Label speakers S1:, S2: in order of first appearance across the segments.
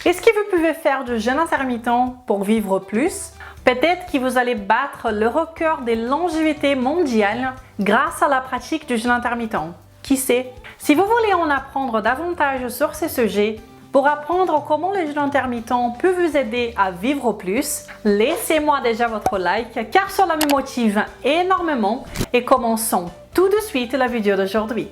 S1: Est-ce que vous pouvez faire du jeûne intermittent pour vivre plus? Peut-être que vous allez battre le record des longévités mondiales grâce à la pratique du jeûne intermittent. Qui sait? Si vous voulez en apprendre davantage sur ces sujets, pour apprendre comment le jeûne intermittent peut vous aider à vivre plus, laissez-moi déjà votre like car cela me motive énormément et commençons tout de suite la vidéo d'aujourd'hui.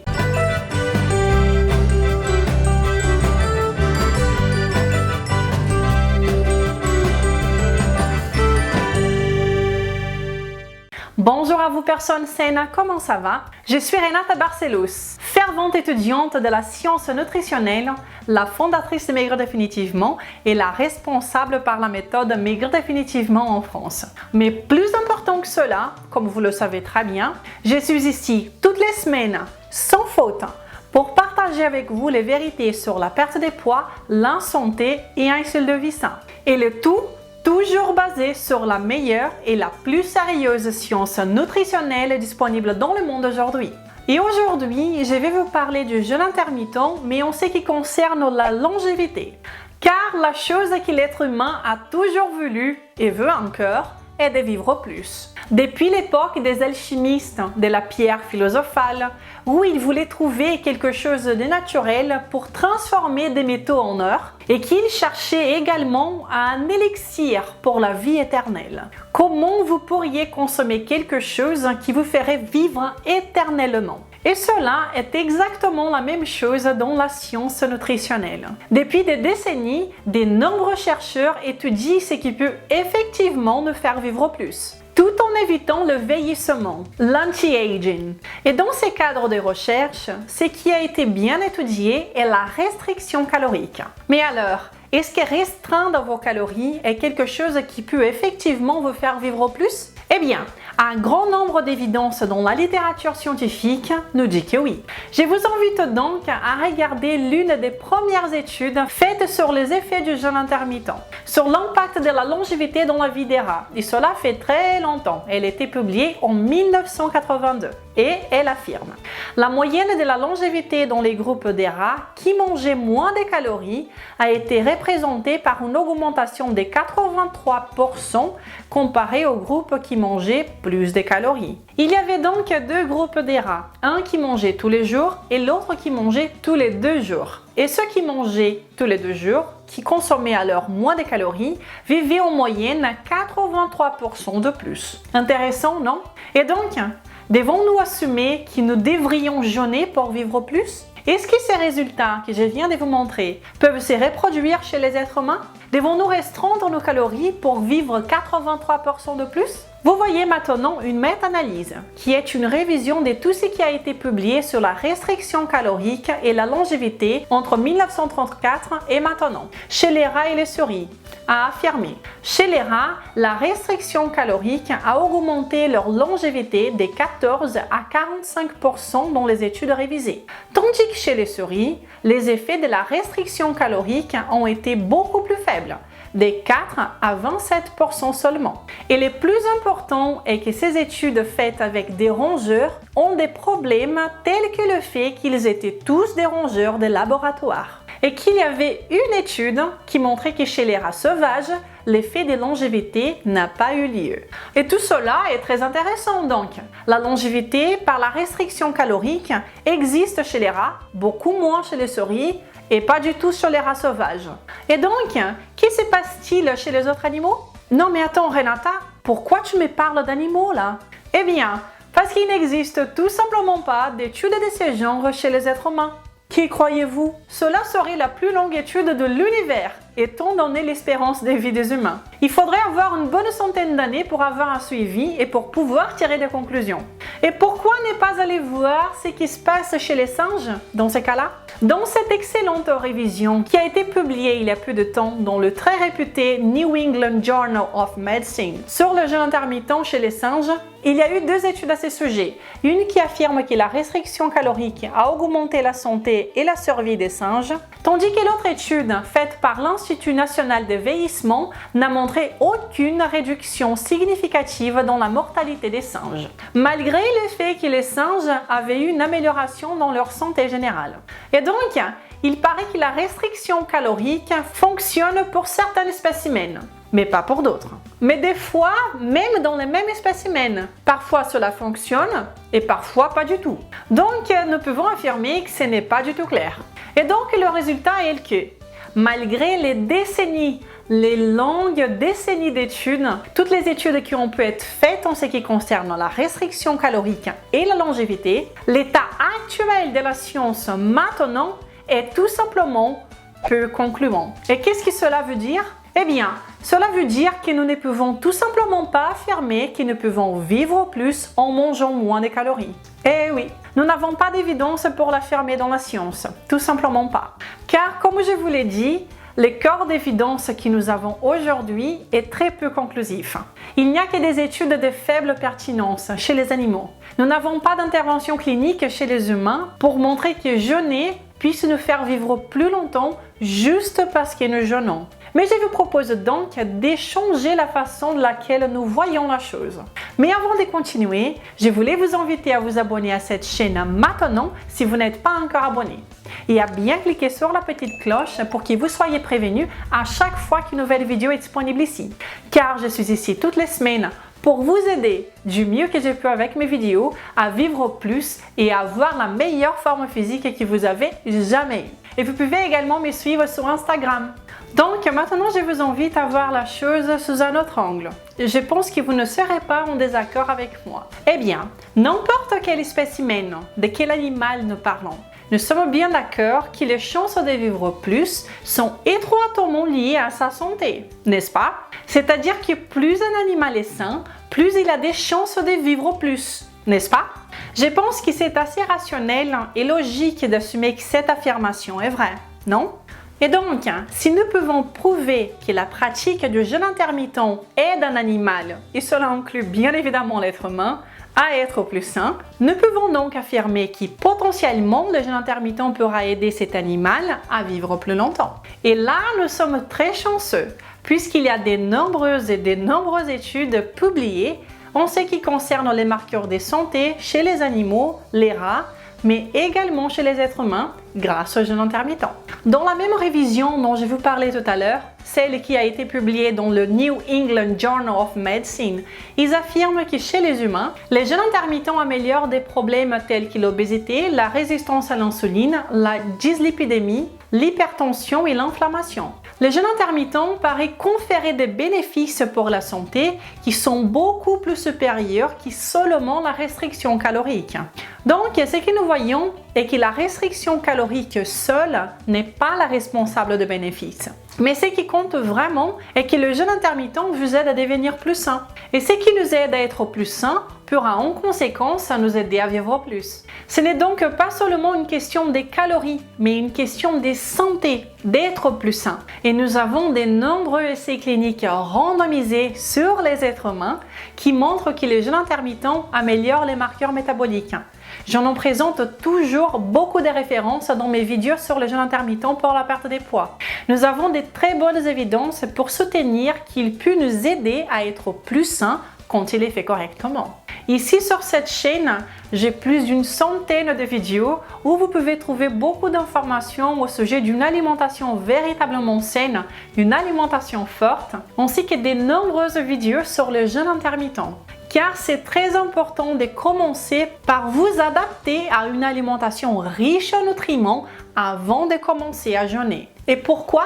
S1: Bonjour à vous personnes saines, comment ça va? Je suis Renata Barcelos, fervente étudiante de la science nutritionnelle, la fondatrice de Maigrir Définitivement et la responsable par la méthode Maigrir Définitivement en France. Mais plus important que cela, comme vous le savez très bien, je suis ici toutes les semaines, sans faute, pour partager avec vous les vérités sur la perte de poids, la santé et un style de vie sain. Et le tout toujours basé sur la meilleure et la plus sérieuse science nutritionnelle disponible dans le monde aujourd'hui. Et aujourd'hui, je vais vous parler du jeûne intermittent, mais en ce qui concerne la longévité. Car la chose que l'être humain a toujours voulu et veut encore est de vivre plus. Depuis l'époque des alchimistes, de la pierre philosophale, où ils voulaient trouver quelque chose de naturel pour transformer des métaux en or, et qu'ils cherchaient également un élixir pour la vie éternelle. Comment vous pourriez consommer quelque chose qui vous ferait vivre éternellement? Et cela est exactement la même chose dans la science nutritionnelle. Depuis des décennies, de nombreux chercheurs étudient ce qui peut effectivement nous faire vivre plus, tout en évitant le vieillissement, l'anti-aging. Et dans ces cadres de recherche, ce qui a été bien étudié est la restriction calorique. Mais alors, est-ce que restreindre vos calories est quelque chose qui peut effectivement vous faire vivre plus? Eh bien, un grand nombre d'évidences dans la littérature scientifique nous dit que oui. Je vous invite donc à regarder l'une des premières études faites sur les effets du jeûne intermittent, sur l'impact de la longévité dans la vie des rats. Et cela fait très longtemps. Elle a été publiée en 1982. Et elle affirme: la moyenne de la longévité dans les groupes des rats qui mangeaient moins de calories a été représentée par une augmentation de 83% comparée aux groupes qui mangeaient plus de calories. Il y avait donc deux groupes des rats, un qui mangeait tous les jours et l'autre qui mangeait tous les 2 jours. Et ceux qui mangeaient tous les 2 jours, qui consommaient alors moins de calories, vivaient en moyenne 83% de plus. Intéressant, non? Et donc, devons-nous assumer que nous devrions jeûner pour vivre plus? Est-ce que ces résultats que je viens de vous montrer peuvent se reproduire chez les êtres humains? Devons-nous restreindre nos calories pour vivre 83% de plus? Vous voyez maintenant une méta-analyse qui est une révision de tout ce qui a été publié sur la restriction calorique et la longévité entre 1934 et maintenant, chez les rats et les souris, a affirmé: chez les rats, la restriction calorique a augmenté leur longévité de 14 à 45% dans les études révisées, tandis que chez les souris, les effets de la restriction calorique ont été beaucoup plus faibles, de 4 à 27% seulement. Et le plus important est que ces études faites avec des rongeurs ont des problèmes tels que le fait qu'ils étaient tous des rongeurs de laboratoire. Et qu'il y avait une étude qui montrait que chez les rats sauvages, l'effet de longévité n'a pas eu lieu. Et tout cela est très intéressant donc. La longévité par la restriction calorique existe chez les rats, beaucoup moins chez les souris, et pas du tout sur les rats sauvages. Et donc, que se passe-t-il chez les autres animaux? Non mais attends Renata, pourquoi tu me parles d'animaux là? Eh bien, parce qu'il n'existe tout simplement pas d'études de ce genre chez les êtres humains. Qui croyez-vous? Cela serait la plus longue étude de l'univers, étant donné l'espérance de vie des humains. Il faudrait avoir une bonne centaine d'années pour avoir un suivi et pour pouvoir tirer des conclusions. Et pourquoi ne pas aller voir ce qui se passe chez les singes dans ces cas-là? Dans cette excellente révision qui a été publiée il y a peu de temps dans le très réputé New England Journal of Medicine sur le jeûne intermittent chez les singes, il y a eu 2 études à ce sujet. Une qui affirme que la restriction calorique a augmenté la santé et la survie des singes, tandis que l'autre étude, faite par l'Institut national de vieillissement, n'a montré aucune réduction significative dans la mortalité des singes, malgré le fait que les singes avaient eu une amélioration dans leur santé générale. Et donc, il paraît que la restriction calorique fonctionne pour certains spécimens, mais pas pour d'autres. Mais des fois, même dans les mêmes spécimens, parfois cela fonctionne et parfois pas du tout. Donc, nous pouvons affirmer que ce n'est pas du tout clair. Et donc, le résultat est que, malgré les longues décennies d'études, toutes les études qui ont pu être faites en ce qui concerne la restriction calorique et la longévité, l'état actuel de la science maintenant est tout simplement peu concluant. Et qu'est-ce que cela veut dire? Eh bien, cela veut dire que nous ne pouvons tout simplement pas affirmer que nous pouvons vivre plus en mangeant moins de calories. Eh oui, nous n'avons pas d'évidence pour l'affirmer dans la science, tout simplement pas. Car, comme je vous l'ai dit, le corps d'évidence que nous avons aujourd'hui est très peu conclusif. Il n'y a que des études de faible pertinence chez les animaux. Nous n'avons pas d'intervention clinique chez les humains pour montrer que jeûner puisse nous faire vivre plus longtemps juste parce que nous jeûnons. Mais je vous propose donc d'échanger la façon de laquelle nous voyons la chose. Mais avant de continuer, je voulais vous inviter à vous abonner à cette chaîne maintenant si vous n'êtes pas encore abonné. Et à bien cliquer sur la petite cloche pour que vous soyez prévenus à chaque fois qu'une nouvelle vidéo est disponible ici. Car je suis ici toutes les semaines pour vous aider du mieux que je peux avec mes vidéos à vivre plus et à avoir la meilleure forme physique que vous avez jamais eue. Et vous pouvez également me suivre sur Instagram. Donc maintenant, je vous invite à voir la chose sous un autre angle. Je pense que vous ne serez pas en désaccord avec moi. Eh bien, n'importe quel spécimen, de quel animal nous parlons, nous sommes bien d'accord que les chances de vivre plus sont étroitement liées à sa santé, n'est-ce pas? C'est-à-dire que plus un animal est sain, plus il a des chances de vivre plus, n'est-ce pas? Je pense que c'est assez rationnel et logique d'assumer que cette affirmation est vraie, non? Et donc, si nous pouvons prouver que la pratique du jeûne intermittent aide un animal, et cela inclut bien évidemment l'être humain, à être plus sain, nous pouvons donc affirmer que potentiellement le jeûne intermittent pourra aider cet animal à vivre plus longtemps. Et là, nous sommes très chanceux, puisqu'il y a de nombreuses études publiées en ce qui concerne les marqueurs de santé chez les animaux, les rats, mais également chez les êtres humains grâce au jeûne intermittent. Dans la même révision dont je vous parlais tout à l'heure, celle qui a été publiée dans le New England Journal of Medicine, ils affirment que chez les humains, les jeûnes intermittents améliorent des problèmes tels que l'obésité, la résistance à l'insuline, la dyslipidémie, l'hypertension et l'inflammation. Le jeûne intermittent paraît conférer des bénéfices pour la santé qui sont beaucoup plus supérieurs que seulement la restriction calorique. Donc, ce que nous voyons est que la restriction calorique seule n'est pas la responsable de bénéfices. Mais ce qui compte vraiment est que le jeûne intermittent vous aide à devenir plus sain. Et ce qui nous aide à être plus sain pourra en conséquence nous aider à vivre plus. Ce n'est donc pas seulement une question des calories, mais une question de santé, d'être plus sain. Et nous avons de nombreux essais cliniques randomisés sur les êtres humains qui montrent que le jeûne intermittent améliore les marqueurs métaboliques. J'en en présente toujours beaucoup de références dans mes vidéos sur le jeûne intermittent pour la perte de poids. Nous avons de très bonnes évidences pour soutenir qu'il peut nous aider à être plus sains quand il est fait correctement. Ici sur cette chaîne, j'ai plus d'une centaine de vidéos où vous pouvez trouver beaucoup d'informations au sujet d'une alimentation véritablement saine, d'une alimentation forte, ainsi que de nombreuses vidéos sur le jeûne intermittent. Car c'est très important de commencer par vous adapter à une alimentation riche en nutriments avant de commencer à jeûner. Et pourquoi?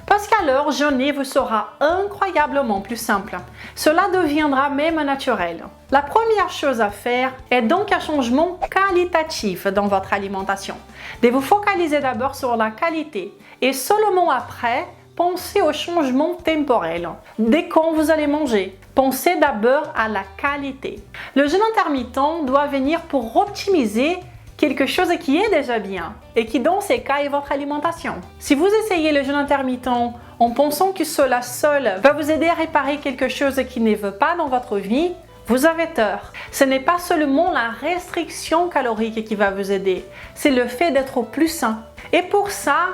S1: Parce qu'alors jeûner vous sera incroyablement plus simple. Cela deviendra même naturel. La première chose à faire est donc un changement qualitatif dans votre alimentation. De vous focaliser d'abord sur la qualité et seulement après, pensez au changement temporel. Dès quand vous allez manger, pensez d'abord à la qualité. Le jeûne intermittent doit venir pour optimiser quelque chose qui est déjà bien et qui dans ces cas est votre alimentation. Si vous essayez le jeûne intermittent en pensant que cela seul va vous aider à réparer quelque chose qui ne va pas dans votre vie, vous avez tort. Ce n'est pas seulement la restriction calorique qui va vous aider, c'est le fait d'être plus sain. Et pour ça,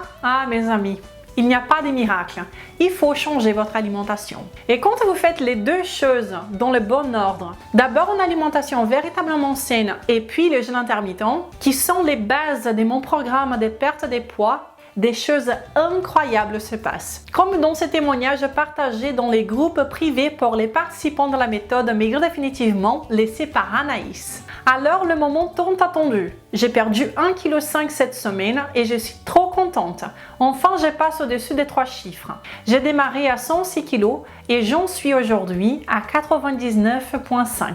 S1: mes amis, il n'y a pas de miracle. Il faut changer votre alimentation. Et quand vous faites les deux choses dans le bon ordre, d'abord une alimentation véritablement saine et puis le jeûne intermittent, qui sont les bases de mon programme de perte de poids, des choses incroyables se passent. Comme dans ce témoignage partagé dans les groupes privés pour les participants de la méthode Maigrir définitivement laissé par Anaïs. Alors le moment tant attendu. J'ai perdu 1,5 kg cette semaine et je suis trop contente. Enfin, je passe au-dessus des 3 chiffres. J'ai démarré à 106 kg et j'en suis aujourd'hui à 99,5.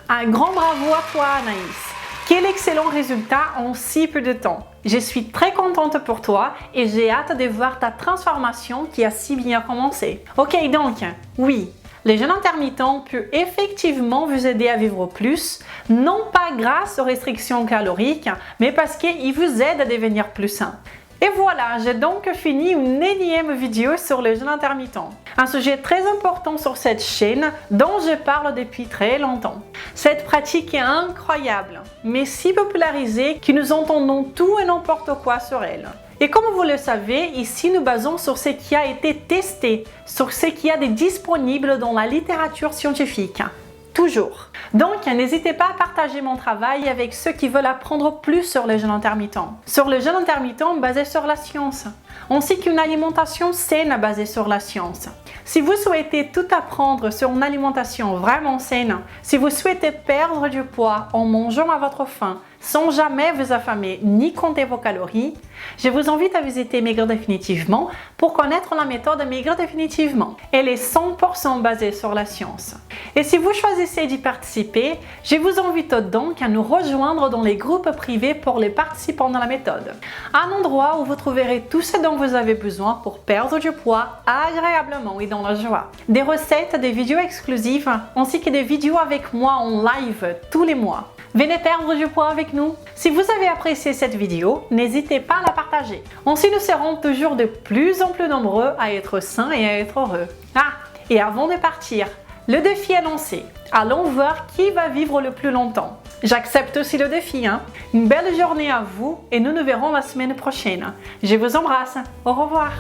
S1: Un grand bravo à toi Anaïs. Quel excellent résultat en si peu de temps. Je suis très contente pour toi et j'ai hâte de voir ta transformation qui a si bien commencé. Ok donc, oui, le jeûne intermittent peut effectivement vous aider à vivre plus, non pas grâce aux restrictions caloriques, mais parce qu'il vous aide à devenir plus sain. Et voilà, j'ai donc fini une énième vidéo sur le jeûne intermittent. Un sujet très important sur cette chaîne dont je parle depuis très longtemps. Cette pratique est incroyable, mais si popularisée que nous entendons tout et n'importe quoi sur elle. Et comme vous le savez, ici nous basons sur ce qui a été testé, sur ce qui est disponible dans la littérature scientifique. Toujours. Donc, n'hésitez pas à partager mon travail avec ceux qui veulent apprendre plus sur le jeûne intermittent. Sur le jeûne intermittent basé sur la science, ainsi qu'une alimentation saine basée sur la science. Si vous souhaitez tout apprendre sur une alimentation vraiment saine, si vous souhaitez perdre du poids en mangeant à votre faim, sans jamais vous affamer ni compter vos calories, je vous invite à visiter Maigrir définitivement pour connaître la méthode Maigrir définitivement. Elle est 100% basée sur la science. Et si vous choisissez d'y participer, je vous invite donc à nous rejoindre dans les groupes privés pour les participants de la méthode. Un endroit où vous trouverez tout ce dont vous avez besoin pour perdre du poids agréablement et dans la joie. Des recettes, des vidéos exclusives, ainsi que des vidéos avec moi en live tous les mois. Venez perdre du poids avec nous. Si vous avez apprécié cette vidéo, n'hésitez pas à la partager. Ainsi, nous serons toujours de plus en plus nombreux à être sains et à être heureux. Ah, et avant de partir, le défi est lancé. Allons voir qui va vivre le plus longtemps. J'accepte aussi le défi. Une belle journée à vous et nous nous verrons la semaine prochaine. Je vous embrasse. Au revoir.